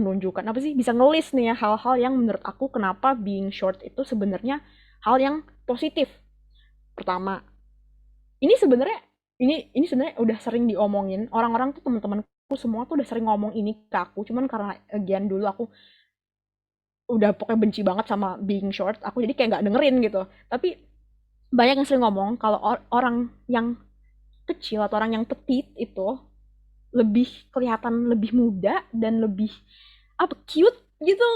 apa sih? Bisa ngelis nih ya hal-hal yang menurut aku kenapa being short itu sebenarnya hal yang positif. Pertama, ini sebenarnya ini sebenarnya udah sering diomongin orang-orang tuh teman-temanku semua tuh udah sering ngomong ini ke aku cuman karena again dulu aku udah pokoknya benci banget sama being short aku jadi kayak nggak dengerin gitu tapi banyak yang sering ngomong kalau orang yang kecil atau orang yang petit itu lebih kelihatan lebih muda dan lebih apa cute gitu.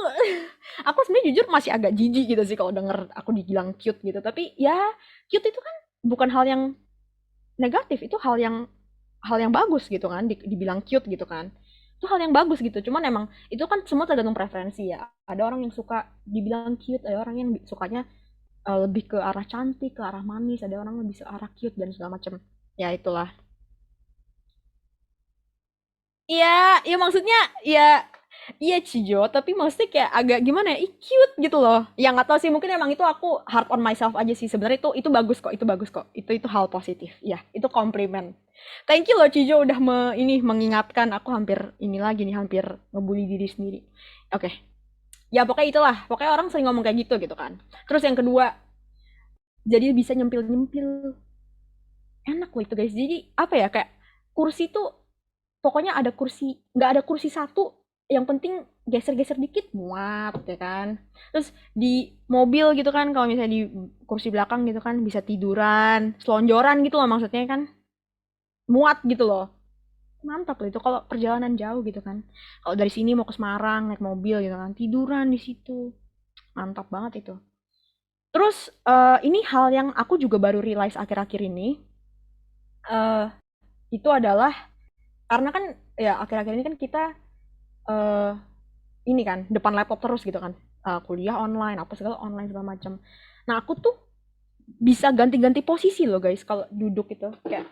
Aku sebenarnya jujur masih agak jijik gitu sih kalau denger aku dibilang cute gitu tapi ya cute itu kan bukan hal yang negatif itu hal yang bagus gitu kan dibilang cute gitu kan itu hal yang bagus gitu cuman emang itu kan semua tergantung preferensi ya ada orang yang suka dibilang cute ada orang yang sukanya lebih ke arah cantik ke arah manis ada orang lebih ke arah cute dan segala macam ya itulah. Iya, ya maksudnya ya iya Cijo, tapi maksudnya kayak agak gimana ya, cute gitu loh. Ya nggak tahu sih, mungkin emang itu aku hard on myself aja sih. Sebenarnya itu bagus kok, itu bagus kok. Itu hal positif. Ya, itu komplimen. Thank you loh Cijo udah ini mengingatkan aku hampir ini lagi nih, hampir ngebully diri sendiri. Oke. Ya pokoknya itulah, pokoknya orang sering ngomong kayak gitu kan. Terus yang kedua, jadi bisa nyempil-nyempil. Enak loh itu guys. Jadi apa ya kayak kursi tuh pokoknya ada kursi nggak ada kursi satu yang penting geser-geser dikit muat ya kan terus di mobil gitu kan kalau misalnya di kursi belakang gitu kan bisa tiduran selonjoran gitu loh maksudnya kan muat gitu loh mantap loh itu kalau perjalanan jauh gitu kan kalau dari sini mau ke Semarang naik mobil gitu kan tiduran di situ mantap banget itu terus ini hal yang aku juga baru realize akhir-akhir ini eh itu adalah karena kan ya akhir-akhir ini kan kita eh ini kan depan laptop terus gitu kan. Kuliah online apa segala online segala macam nah aku tuh bisa ganti-ganti posisi loh guys kalau duduk itu kayak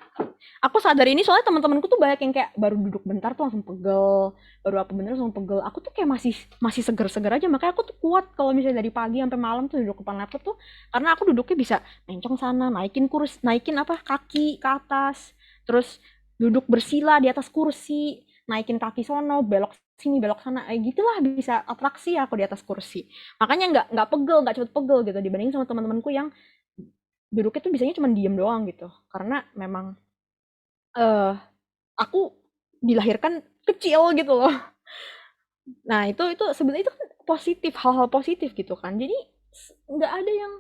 aku sadar ini soalnya teman-temanku tuh banyak yang kayak baru duduk bentar tuh langsung pegel baru apa bener langsung pegel aku tuh kayak masih masih seger-seger aja makanya aku tuh kuat kalau misalnya dari pagi sampai malam tuh duduk depan laptop tuh karena aku duduknya bisa mencong sana naikin kursi naikin apa kaki ke atas terus duduk bersila di atas kursi naikin kaki sono belok sini belok sana gitulah bisa atraksi aku di atas kursi makanya nggak pegel nggak cepet pegel gitu dibandingin sama teman-temanku yang duduknya tuh biasanya cuma diem doang gitu karena memang eh aku dilahirkan kecil gitu loh. Nah, itu sebenarnya itu kan positif, hal-hal positif gitu kan. Jadi nggak ada yang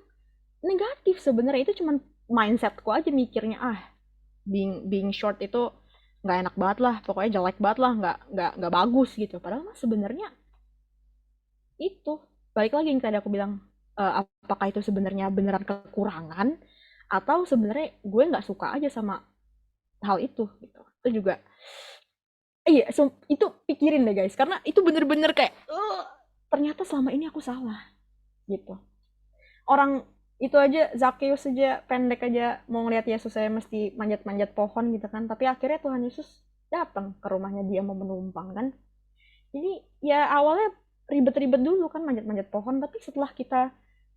negatif sebenarnya itu cuman mindsetku aja mikirnya being short itu nggak enak banget lah, pokoknya jelek banget lah, nggak bagus gitu. Padahal mah sebenarnya itu balik lagi yang tadi aku bilang apakah itu sebenarnya beneran kekurangan atau sebenarnya gue nggak suka aja sama hal itu gitu. Itu juga iya, itu pikirin deh guys, karena itu bener-bener kayak ternyata selama ini aku salah gitu. Orang itu aja Zakheus aja pendek aja mau ngeliat Yesus saya mesti manjat-manjat pohon gitu kan, tapi akhirnya Tuhan Yesus datang ke rumahnya dia mau menumpang kan. Jadi ya awalnya ribet-ribet dulu kan manjat-manjat pohon, tapi setelah kita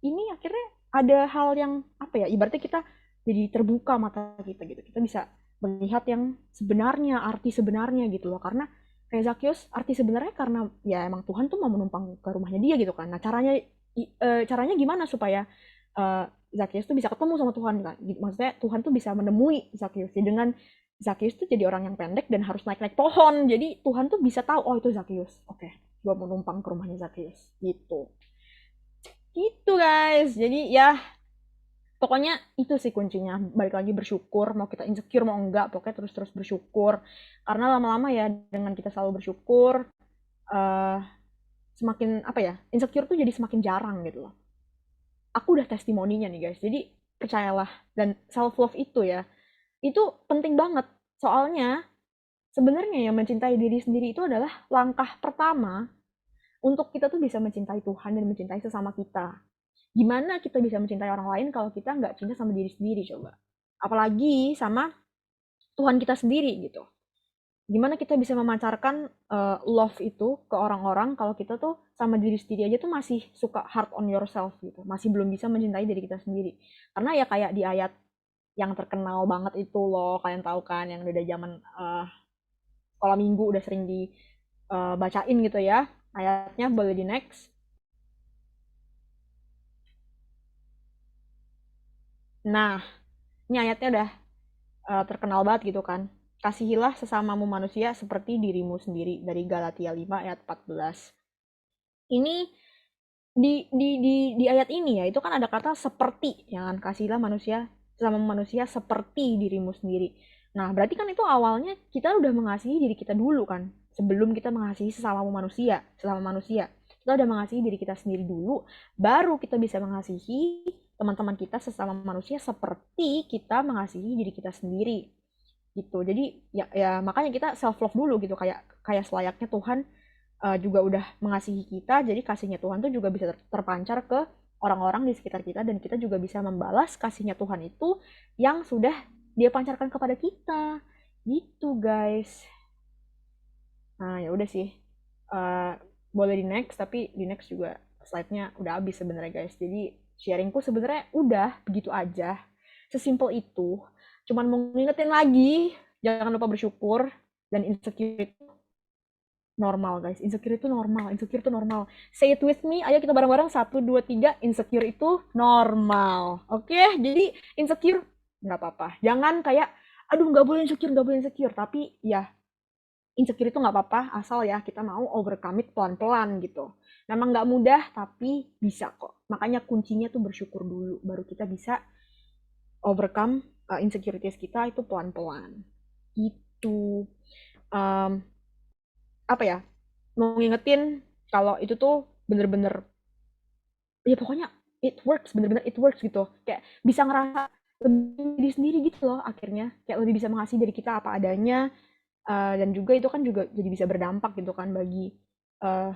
ini akhirnya ada hal yang apa ya, ibaratnya kita jadi terbuka mata kita gitu. Kita bisa melihat yang sebenarnya, arti sebenarnya gitu loh. Karena kayak Zakheus, arti sebenarnya karena ya emang Tuhan tuh mau menumpang ke rumahnya dia gitu kan. Nah, caranya gimana supaya eh, Zakheus tuh bisa ketemu sama Tuhan kan? Maksudnya Tuhan tuh bisa menemui Zakheus dengan Zakheus tuh jadi orang yang pendek dan harus naik-naik pohon. Jadi Tuhan tuh bisa tahu, oh itu Zakheus. Oke, gua mau numpang ke rumahnya Zakheus. Gitu. Gitu guys. Jadi ya pokoknya itu sih kuncinya. Balik lagi bersyukur. Mau kita insecure mau enggak, pokoknya terus-terus bersyukur. Karena lama-lama ya dengan kita selalu bersyukur, eh semakin apa ya, insecure tuh jadi semakin jarang gitu loh. Aku udah testimoninya nih guys. Jadi percayalah, dan self love itu ya, itu penting banget. Soalnya sebenarnya yang mencintai diri sendiri itu adalah langkah pertama untuk kita tuh bisa mencintai Tuhan dan mencintai sesama kita. Gimana kita bisa mencintai orang lain kalau kita nggak cinta sama diri sendiri coba? Apalagi sama Tuhan kita sendiri gitu. Gimana kita bisa memancarkan love itu ke orang-orang kalau kita tuh sama diri sendiri aja tuh masih suka hard on yourself gitu, masih belum bisa mencintai diri kita sendiri. Karena ya kayak di ayat yang terkenal banget itu loh, kalian tahu kan, yang udah zaman sekolah minggu udah sering dibacain gitu ya. Ayatnya boleh di next. Nah, ini ayatnya udah terkenal banget gitu kan. Kasihilah sesamamu manusia seperti dirimu sendiri, dari Galatia 5 ayat 14. Ini di ayat ini ya, itu kan ada kata seperti, ya kan? Kasihilah manusia sesama manusia seperti dirimu sendiri. Nah, berarti kan itu awalnya kita udah mengasihi diri kita dulu kan. Sebelum kita mengasihi sesama manusia, sesama manusia. Kita udah mengasihi diri kita sendiri dulu, baru kita bisa mengasihi teman-teman kita sesama manusia seperti kita mengasihi diri kita sendiri gitu. Jadi ya makanya kita self love dulu gitu, kayak kayak selayaknya Tuhan juga udah mengasihi kita, jadi kasihnya Tuhan tuh juga bisa terpancar ke orang-orang di sekitar kita, dan kita juga bisa membalas kasihnya Tuhan itu yang sudah dia pancarkan kepada kita gitu guys. Nah ya udah sih. Eh, Boleh di next, tapi di next juga slide-nya udah habis sebenarnya guys. Jadi sharingku sebenarnya udah begitu aja, sesimpel itu. Cuman mau ngingetin lagi, jangan lupa bersyukur, dan insecure itu normal guys. Insecure itu normal, insecure itu normal. Say it with me, ayo kita bareng-bareng, 1, 2, 3, insecure itu normal. Oke, jadi insecure nggak apa-apa. Jangan kayak, aduh nggak boleh insecure, nggak boleh insecure. Tapi ya insecure itu nggak apa-apa, asal ya kita mau overcome it pelan-pelan gitu. Memang nggak mudah, tapi bisa kok. Makanya kuncinya tuh bersyukur dulu, baru kita bisa overcome insecurities kita itu pelan-pelan. Gitu. Um, Apa ya? Mau ngingetin kalau itu tuh bener-bener, ya pokoknya it works, bener-bener it works gitu. Kayak bisa ngerasa lebih diri sendiri gitu loh akhirnya. Kayak lebih bisa mengasihi dari kita apa adanya. Dan juga itu kan juga jadi bisa berdampak gitu kan bagi uh,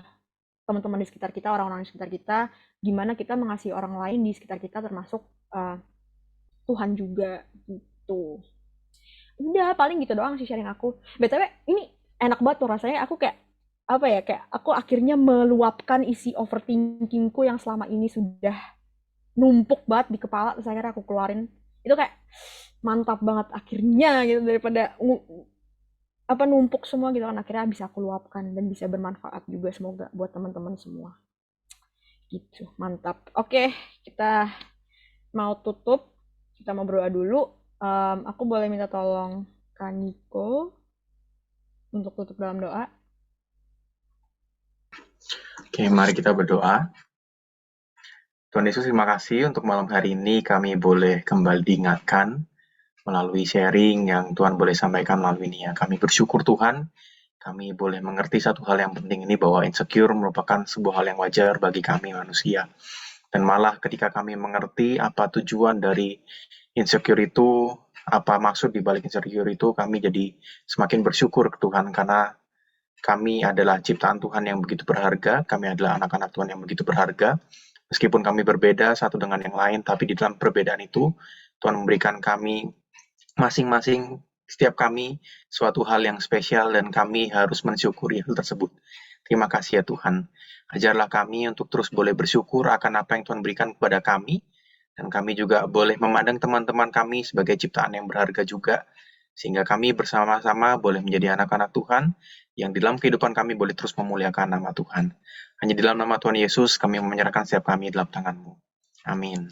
teman-teman di sekitar kita, orang-orang di sekitar kita, gimana kita mengasihi orang lain di sekitar kita, termasuk uh, Tuhan juga gitu. Udah paling gitu doang sih sharing aku. BTW ini enak banget tuh rasanya, aku kayak apa ya, kayak aku akhirnya meluapkan isi overthinkingku yang selama ini sudah numpuk banget di kepala, terus akhirnya aku keluarin. Itu kayak mantap banget akhirnya gitu, daripada apa numpuk semua gitu kan, akhirnya bisa aku luapkan dan bisa bermanfaat juga semoga buat teman-teman semua gitu. Mantap. Oke, kita mau tutup, kita mau berdoa dulu. Aku boleh minta tolong Kaniko untuk tutup dalam doa. Oke, mari kita berdoa. Tuhan Yesus, terima kasih untuk malam hari ini kami boleh kembali diingatkan melalui sharing yang Tuhan boleh sampaikan melalui ini ya. Kami bersyukur Tuhan, kami boleh mengerti satu hal yang penting ini, bahwa insecure merupakan sebuah hal yang wajar bagi kami manusia. Dan malah ketika kami mengerti apa tujuan dari insecure itu, apa maksud di balik insecure itu, kami jadi semakin bersyukur ke Tuhan, karena kami adalah ciptaan Tuhan yang begitu berharga, kami adalah anak-anak Tuhan yang begitu berharga. Meskipun kami berbeda satu dengan yang lain, tapi di dalam perbedaan itu, Tuhan memberikan kami masing-masing, setiap kami, suatu hal yang spesial, dan kami harus mensyukuri hal tersebut. Terima kasih ya Tuhan. Ajarlah kami untuk terus boleh bersyukur akan apa yang Tuhan berikan kepada kami, dan kami juga boleh memandang teman-teman kami sebagai ciptaan yang berharga juga, sehingga kami bersama-sama boleh menjadi anak-anak Tuhan, yang di dalam kehidupan kami boleh terus memuliakan nama Tuhan. Hanya di dalam nama Tuhan Yesus kami menyerahkan setiap kami dalam tangan-Mu. Amin.